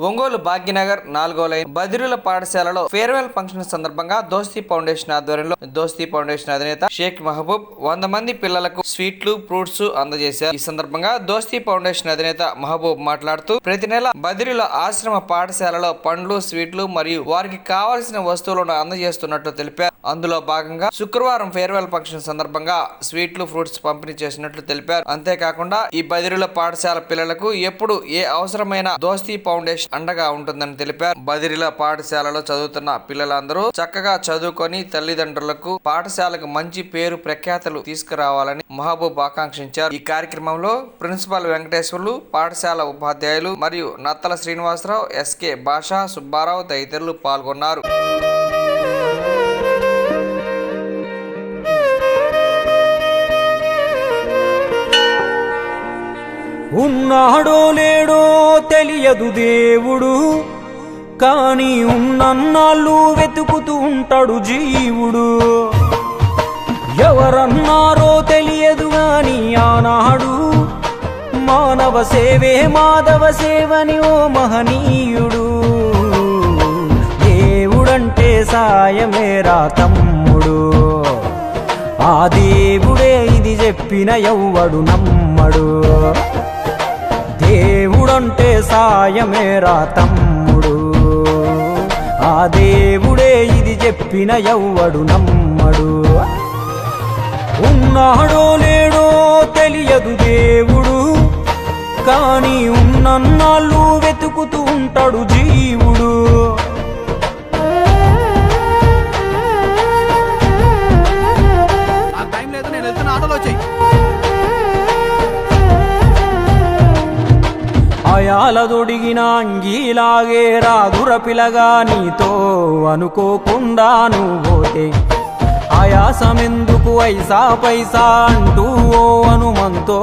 ఒంగోలు భాగ్యనగర్ 4వ లైన్ బదిరుల పాఠశాలలో farewell function సందర్భంగా దోస్తీ ఫౌండేషన్ ఆధ్వర్యంలో దోస్తీ ఫౌండేషన్ అధినేత షేక్ మహబూబ్ 100 మంది పిల్లలకు స్వీట్లు ఫ్రూట్స్ అందజేశారు. ఈ సందర్భంగా దోస్తీ ఫౌండేషన్ అధినేత మహబూబ్ మాట్లాడుతూ ప్రతి నెల బదిరుల ఆశ్రమ పాఠశాలలో పండ్లు స్వీట్లు మరియు వారికి కావాల్సిన వస్తువులను అందజేస్తున్నట్లు తెలిపారు. అందులో భాగంగా శుక్రవారం ఫేర్వెల్ ఫంక్షన్ సందర్భంగా స్వీట్లు ఫ్రూట్స్ పంపిణీ చేసినట్లు తెలిపారు. అంతేకాకుండా ఈ బదిరుల పాఠశాల పిల్లలకు ఎప్పుడు ఏ అవసరమైన దోస్తీ ఫౌండేషన్ అండగా ఉంటుందని తెలిపారు. బదిరిల పాఠశాలలో చదువుతున్న పిల్లలందరూ చక్కగా చదువుకొని తల్లిదండ్రులకు పాఠశాలకు మంచి పేరు ప్రఖ్యాతలు తీసుకురావాలని మహబూబ్ ఆకాంక్షించారు. ఈ కార్యక్రమంలో ప్రిన్సిపల్ వెంకటేశ్వర్లు, పాఠశాల ఉపాధ్యాయులు మరియు నత్తల శ్రీనివాసరావు, ఎస్కే భాషా, సుబ్బారావు తదితరులు పాల్గొన్నారు. ఉన్నాడో లేడో తెలియదు దేవుడు, కానీ ఉన్నన్నాళ్ళు వెతుకుతూ ఉంటాడు జీవుడు. ఎవరన్నారో తెలియదు గాని ఆనాడు మానవ సేవే మాధవ సేవని ఓ మహనీయుడు. దేవుడంటే సాయమేరా తమ్ముడు, ఆ దేవుడే ఇది చెప్పిన ఎవ్వడు నమ్మడు. దేవుడంటే సాయమేరా తమ్ముడు, ఆ దేవుడే ఇది చెప్పిన ఎవ్వడు నమ్మడు. ఉన్నాడో లేడో తెలియదు దేవుడు, కానీ ఉన్నన్నాళ్ళు వెతుకుతూ ఉంటాడు జీవుడు. అయాలదొడిగిన అంగీలాగే రాదుర పిలగా నీతో అనుకోకుండా నువ్వు పోతే ఆయాసమెందుకు ఐసా పైసా అంటూ ఓ అనుమంతో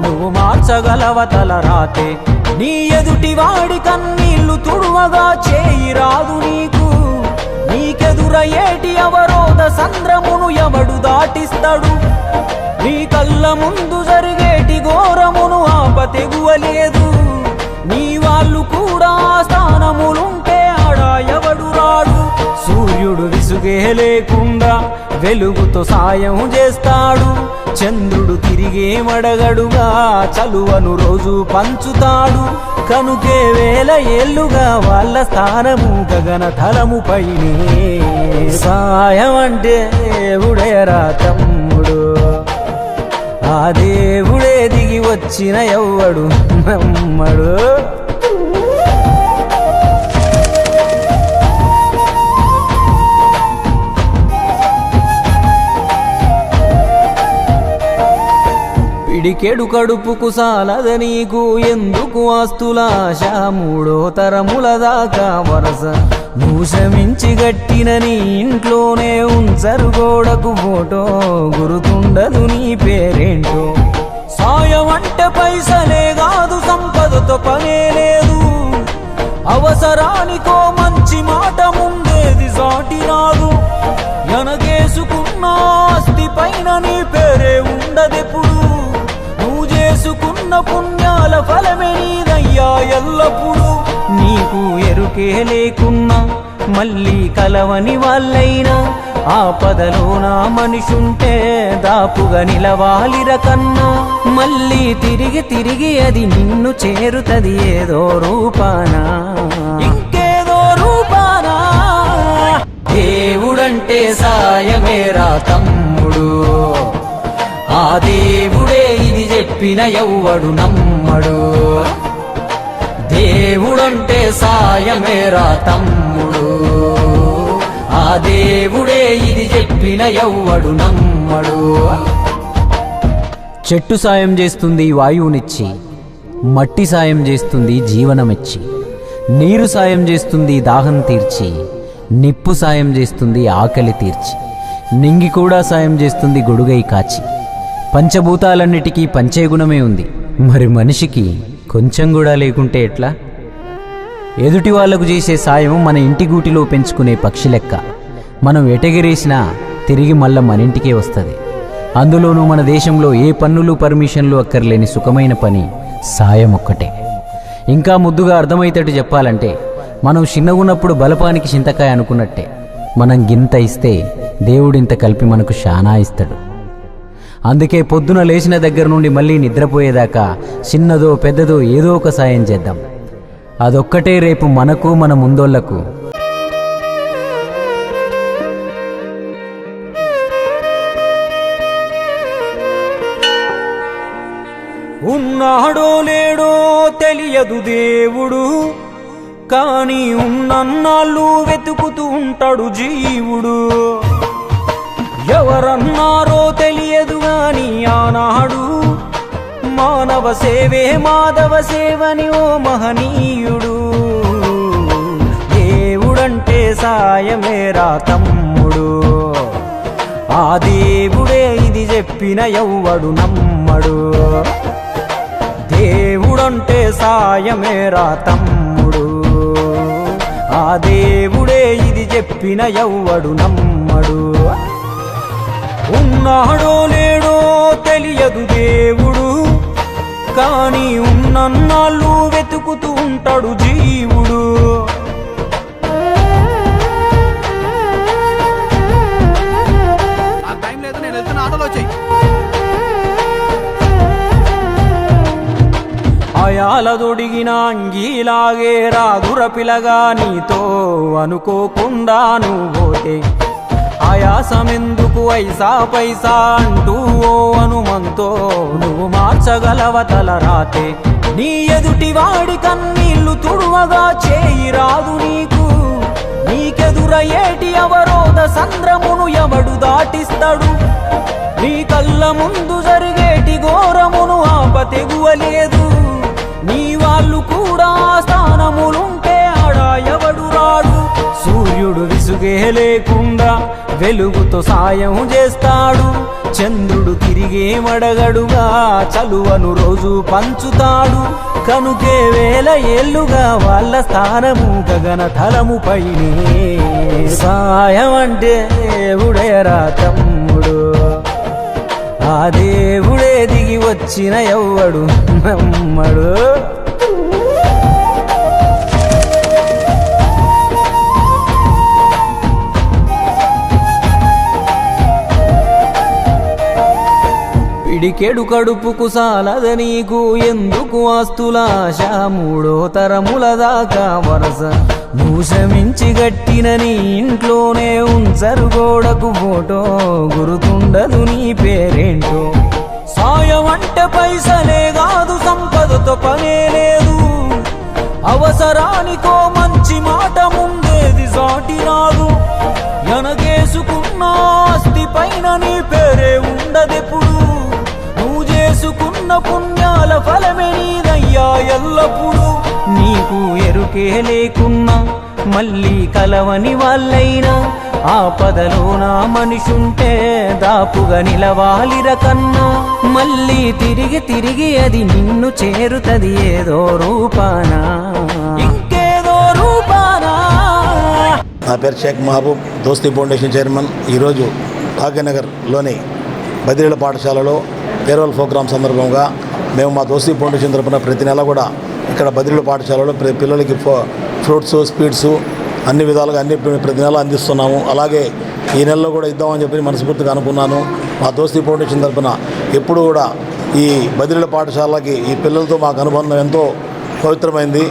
నువ్వు మార్చగలవ తల రాతే. నీ ఎదుటి వాడి కన్నీళ్లు తుడువగా చేయి రాదు నీకు, నీకెదురయ్యేటి అవరోధ సంద్రమును ఎవడు దాటిస్తాడు. నీ కళ్ళ ముందు జరిగేటి ఘోరమును ఆపతెగువలేదు. నీ వాళ్ళు కూడా స్థానములుంటే ఆడా ఎవడు రాడు. సూర్యుడు విసుగే లేకుండా వెలుగుతో సాయం చేస్తాడు. చంద్రుడు తిరిగే మడగడుగా చలువను రోజు పంచుతాడు. కనుకే వేల ఏళ్లుగా వాళ్ళ స్థానము గగన తలము పైనే. సాయం అంటే దేవుడేరా తమ్ముడు, ఆ దేవుడే దిగి వచ్చిన ఎవ్వడు నమ్మడు. పిడికెడు కడుపుకు సాలద నీకు ఎందుకు ఆస్తులాశ, మూడో తరముల దాకా వరస నువ్వు శ్రమించి గట్టిన నీ ఇంట్లోనే ఉంచరు గోడకు ఫోటో, గుర్తుండదు నీ పేరేంటో. సాయం అంటే పైసలే కాదు, సంపదతో పనే లేదు. అవసరానికో మంచి మాట ముందేది సాటి రాదు. ఎనగేసుకున్న ఆస్తి పైన నీ పేరే ఉండదెప్పుడు. నువ్వు చేసుకున్న పుణ్యాల ఫలమే నీదయ్యా ఎల్లప్పుడు. నీకు ఎరుకే లేకున్నా మళ్ళీ కలవని వాళ్ళైనా ఆపదలో నా మనిషుంటే దాపుగా నిలవాలిర కన్నా. మళ్ళీ తిరిగి తిరిగి అది నిన్ను చేరుతది ఏదో రూపానా, ఇంకేదో రూపానా. దేవుడంటే సాయమేరా తమ్ముడు, ఆ దేవుడే ఇది చెప్పిన ఎవ్వడు నమ్మడు. దేవుడంటే సాయమేరా తమ్ముడు, ఆ దేవుడే ఇది చెప్పిన ఎవ్వడు నమ్మడు. చెట్టు సాయం చేస్తుంది వాయువునిచ్చి, మట్టి సాయం చేస్తుంది జీవనమిచ్చి, నీరు సాయం చేస్తుంది దాహం తీర్చి, నిప్పు సాయం చేస్తుంది ఆకలి తీర్చి, నింగి కూడా సాయం చేస్తుంది గొడుగై కాచి. పంచభూతాలన్నిటికీ పంచే గుణమే ఉంది, మరి మనిషికి కొంచెం కూడా లేకుంటే ఎట్లా? ఎదుటి వాళ్లకు చేసే సాయం మన ఇంటి గూటిలో పెంచుకునే పక్షి లెక్క. మనం ఎటగిరేసినా తిరిగి మళ్ళా మన ఇంటికే వస్తుంది. అందులోనూ మన దేశంలో ఏ పన్నులు పర్మిషన్లు అక్కర్లేని సుఖమైన పని సాయం ఒక్కటే. ఇంకా ముద్దుగా అర్థమయ్యేటట్టు చెప్పాలంటే మనం చిన్నగున్నప్పుడు బలపానికి చింతకాయ అనుకున్నట్టే మనం గింత ఇస్తే దేవుడింత కలిపి మనకు శానా ఇస్తాడు. అందుకే పొద్దున లేచిన దగ్గర నుండి మళ్ళీ నిద్రపోయేదాకా చిన్నదో పెద్దదో ఏదో ఒక సాయం చేద్దాం. అదొక్కటే రేపు మనకు మన ముందోళ్లకు ఉన్నాడో లేడో తెలియదు దేవుడు, కానీ ఉన్నన్నాళ్ళు వెతుకుతూ ఉంటాడు జీవుడు. ఎవరన్నారో తెలియదు గాని ఆనాడు మానవ సేవే మాధవ సేవని ఓ మహనీయుడు. దేవుడంటే సాయమేరా తమ్ముడు, ఆ దేవుడే ఇది చెప్పిన ఎవ్వడు నమ్మడు. దేవుడంటే సాయమేరా తమ్ముడు, ఆ దేవుడే ఇది చెప్పిన ఎవ్వడు నమ్మడు. ఉన్నాడో లేడో తెలియదు దేవుడు, కానీ ఉన్నన్నాళ్ళు వెతుకుతూ ఉంటాడు జీవుడు. అయాలదొడిగిన అంగీలాగే రాదుర పిలగా నీతో అనుకోకుండా నువ్వోతే ఆయాసమెందుకు ఐసా పైసా అంటూ ఓ అనుమంతో నువ్వు మార్చగలవ తల రాతే. నీ ఎదుటి వాడి కన్నీళ్లు తుడువగా చేయి రాదు నీకు, నీకెదురయ్యేటి అవరోధ సంద్రమును ఎవడు దాటిస్తాడు. నీ కళ్ళ ముందు జరిగేటి ఘోరమును ఆపతెగువలేదు, నీ వాళ్ళు కూడా స్థానములుంటే ఆడా ఎవడు రాడు. సూర్యుడు విసుగే లేకుండా వెలుగుతో సాయం చేస్తాడు, చంద్రుడు తిరిగే మడగడుగా చలువను రోజు పంచుతాడు. కనుకే వేల ఏళ్ళుగా వాళ్ళ స్థానము గగన తలము పైనే. సాయం అంటే దేవుడేరా తమ్ముడు, ఆ దేవుడే దిగి వచ్చిన ఎవ్వడు నమ్మడు. పిడికెడు కడుపుకు సాలద నీకు ఎందుకు ఆస్తులాశ, మూడో తరముల దాకా వరస నువ్వు శ్రమించి గట్టిన నీ ఇంట్లోనే ఉంచరు గోడకు ఫోటో, గురుతుండదు నీ పేరేంటో. సాయం అంటే పైసలే కాదు, సంపదతో పనే లేదు, అవసరానికో మంచి మాట ముందేది సాటి రాదు. ఎనగేసుకున్న ఆస్తి పైన నీ పేరే ఉండదెప్పుడు, నువ్వు చేసుకున్న పుణ్యాల ఫలమే నీదయ్యా ఎల్లప్పుడు. నీకు ఎరుకే లేకున్నా మళ్ళీ కలవని వాళ్ళైనా ఆపదలో నా మనిషుంటే దాపుగా నిలవాలిర కన్నా. మళ్ళీ తిరిగి తిరిగి అది నిన్ను చేరుతది ఏదో రూపానా, ఇంకేదో రూపానా. నా పేరు షేక్ మహబూబ్, దోస్తీ ఫౌండేషన్ చైర్మన్. ఈరోజు భాగ్యనగర్లోని బదిలీల పాఠశాలలో ఫేర్వెల్ ప్రోగ్రాం సందర్భంగా మేము మా దోస్తీ ఫౌండేషన్ తరపున ప్రతి నెల కూడా ఇక్కడ బదిలీల పాఠశాలలో పిల్లలకి ఫ్రూట్స్ స్వీట్స్ అన్ని విధాలుగా ప్రతి నెల అందిస్తున్నాము. అలాగే ఈ నెలలో కూడా ఇద్దామని చెప్పి మనస్ఫూర్తిగా అనుకున్నాను. మా దోస్తీ ఫౌండేషన్ తరపున ఎప్పుడు కూడా ఈ బదిలీల పాఠశాలకి ఈ పిల్లలతో మాకు అనుబంధం ఎంతో పవిత్రమైంది.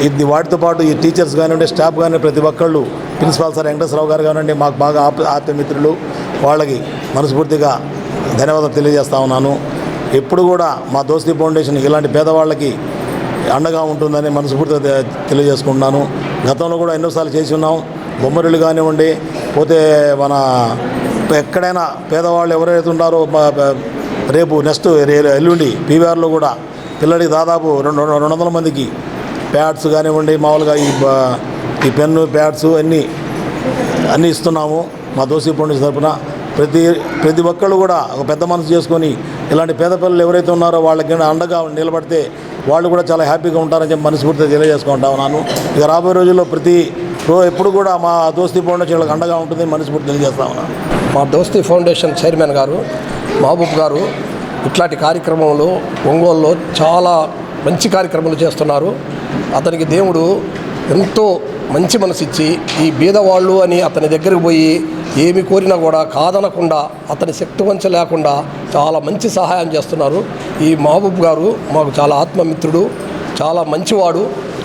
ఇది వాటితో పాటు ఈ టీచర్స్ కానివ్వండి, స్టాఫ్ కానివ్వండి, ప్రతి ఒక్కళ్ళు ప్రిన్సిపాల్ సార్ వెంకటేశ్వరరావు గారు కానివ్వండి మాకు బాగా ఆప్తమిత్రులు. వాళ్ళకి మనస్ఫూర్తిగా ధన్యవాదాలు తెలియజేస్తా ఉన్నాను. ఎప్పుడు కూడా మా దోస్తీ ఫౌండేషన్ ఇలాంటి పేదవాళ్ళకి అండగా ఉంటుందని మనస్ఫూర్తిగా తెలియజేసుకుంటున్నాను. గతంలో కూడా ఎన్నోసార్లు చేసి ఉన్నాం. బొమ్మరిళ్ళు కానివ్వండి, పోతే మన ఎక్కడైనా పేదవాళ్ళు ఎవరైతే ఉన్నారో రేపు నెక్స్ట్ ఎల్లుండి పీవీఆర్లో కూడా పిల్లడికి దాదాపు 200 మందికి ప్యాడ్స్ కానివ్వండి, మామూలుగా ఈ పెన్ను ప్యాడ్స్ అన్నీ ఇస్తున్నాము మా దోస్తీ ఫౌండేషన్ తరఫున. ప్రతి ఒక్కళ్ళు కూడా ఒక పెద్ద మనసు చేసుకొని ఇలాంటి పేద పిల్లలు ఎవరైతే ఉన్నారో వాళ్ళకి అండగా నిలబడితే వాళ్ళు కూడా చాలా హ్యాపీగా ఉంటారని చెప్పి మనస్ఫూర్తిగా తెలియజేసుకుంటా ఉన్నాను. ఇక రాబోయే రోజుల్లో ఎప్పుడు కూడా మా దోస్తీ ఫౌండేషన్ వాళ్ళకి అండగా ఉంటుంది మనస్ఫూర్తి తెలియజేస్తా ఉన్నాను. మా దోస్తీ ఫౌండేషన్ చైర్మన్ గారు మహబూబ్ గారు ఇట్లాంటి కార్యక్రమంలో ఒంగోలులో చాలా మంచి కార్యక్రమాలు చేస్తున్నారు. అతనికి దేవుడు ఎంతో మంచి మనసు ఇచ్చి ఈ బీదవాళ్ళు అని అతని దగ్గరికి పోయి ఏమి కోరినా కూడా కాదనకుండా అతని శక్తి వంచ లేకుండా చాలా మంచి సహాయం చేస్తున్నారు. ఈ మహబూబ్ గారు మాకు చాలా ఆత్మమిత్రుడు, చాలా మంచివాడు.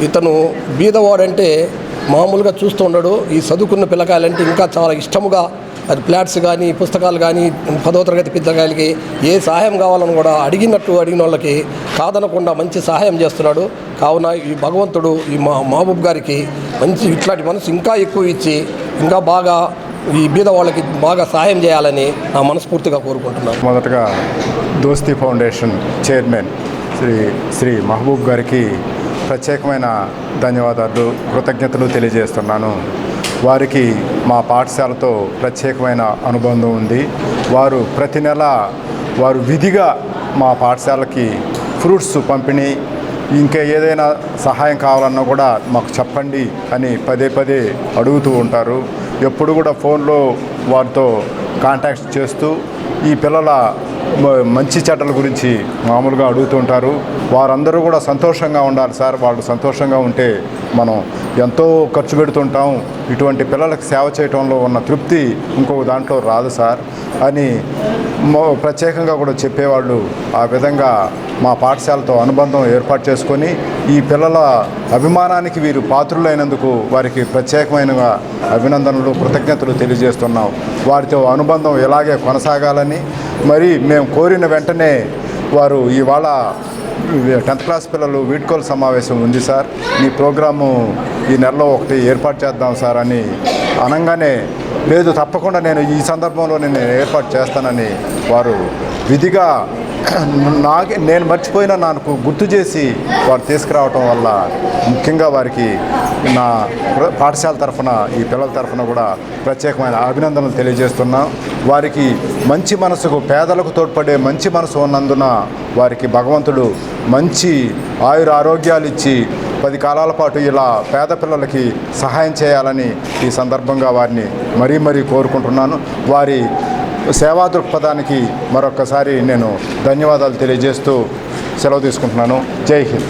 ఇతను బీదవాడంటే మామూలుగా చూస్తూ ఉండడు. ఈ చదువుకున్న పిల్లకాయలంటే ఇంకా చాలా ఇష్టముగా అది ప్లాట్స్ కానీ పుస్తకాలు కానీ 10వ తరగతి పిల్లకాయలకి ఏ సహాయం కావాలని కూడా అడిగిన వాళ్ళకి కాదనకుండా మంచి సహాయం చేస్తున్నాడు. కావున ఈ భగవంతుడు ఈ మహబూబ్ గారికి మంచి ఇట్లాంటి మనసు ఇంకా ఎక్కువ ఇచ్చి ఇంకా బాగా ఈ బీద వాళ్ళకి బాగా సహాయం చేయాలని నా మనస్ఫూర్తిగా కోరుకుంటున్నాను. మొదటగా దోస్తీ ఫౌండేషన్ చైర్మన్ శ్రీ మహబూబ్ గారికి ప్రత్యేకమైన ధన్యవాదాలు, కృతజ్ఞతలు తెలియజేస్తున్నాను. వారికి మా పాఠశాలతో ప్రత్యేకమైన అనుబంధం ఉంది. వారు ప్రతి నెల వారు విధిగా మా పాఠశాలకి ఫ్రూట్స్ పంపిణీ, ఇంకా ఏదైనా సహాయం కావాలన్నా కూడా మాకు చెప్పండి అని పదే పదే అడుగుతూ ఉంటారు. ఎప్పుడు కూడా ఫోన్లో వారితో కాంటాక్ట్ చేస్తూ ఈ పిల్లల మంచి చెడ్డల గురించి మామూలుగా అడుగుతుంటారు. వారందరూ కూడా సంతోషంగా ఉండాలి సార్, వాళ్ళు సంతోషంగా ఉంటే మనం ఎంతో ఖర్చు పెడుతుంటాం, ఇటువంటి పిల్లలకు సేవ చేయడంలో ఉన్న తృప్తి ఇంకొక దాంట్లో రాదు సార్ అని ప్రత్యేకంగా కూడా చెప్పేవాళ్ళు. ఆ విధంగా మా పాఠశాలతో అనుబంధం ఏర్పాటు చేసుకొని ఈ పిల్లల అభిమానానికి వీరు పాత్రులైనందుకు వారికి ప్రత్యేకమైన అభినందనలు, కృతజ్ఞతలు తెలియజేస్తున్నాం. వారితో అనుబంధం ఇలాగే కొనసాగాలని, మరి మేము కోరిన వెంటనే వారు ఇవాళ 10th క్లాస్ పిల్లలు వీడ్కోలు సమావేశం ఉంది సార్, మీ ప్రోగ్రాము ఈ నెలలో ఒకటి ఏర్పాటు చేద్దాం సార్ అని అనగానే, లేదు తప్పకుండా ఈ సందర్భంలో నేను ఏర్పాటు చేస్తానని వారు విధిగా నేను మర్చిపోయినా నాకు గుర్తు చేసి వారు తీసుకురావటం వల్ల ముఖ్యంగా వారికి నా పాఠశాల తరఫున ఈ పిల్లల తరఫున కూడా ప్రత్యేకమైన అభినందనలు తెలియజేస్తున్నాం. వారికి మంచి మనసుకు, పేదలకు తోడ్పడే మంచి మనసు ఉన్నందున వారికి భగవంతుడు మంచి ఆరోగ్యాలు ఇచ్చి 10 కాలాల పాటు ఇలా పేద పిల్లలకి సహాయం చేయాలని ఈ సందర్భంగా వారిని మరీ కోరుకుంటున్నాను. వారి సేవా దృక్పథానికి మరొకసారి నేను ధన్యవాదాలు తెలియజేస్తూ సెలవు తీసుకుంటున్నాను. జై హింద్.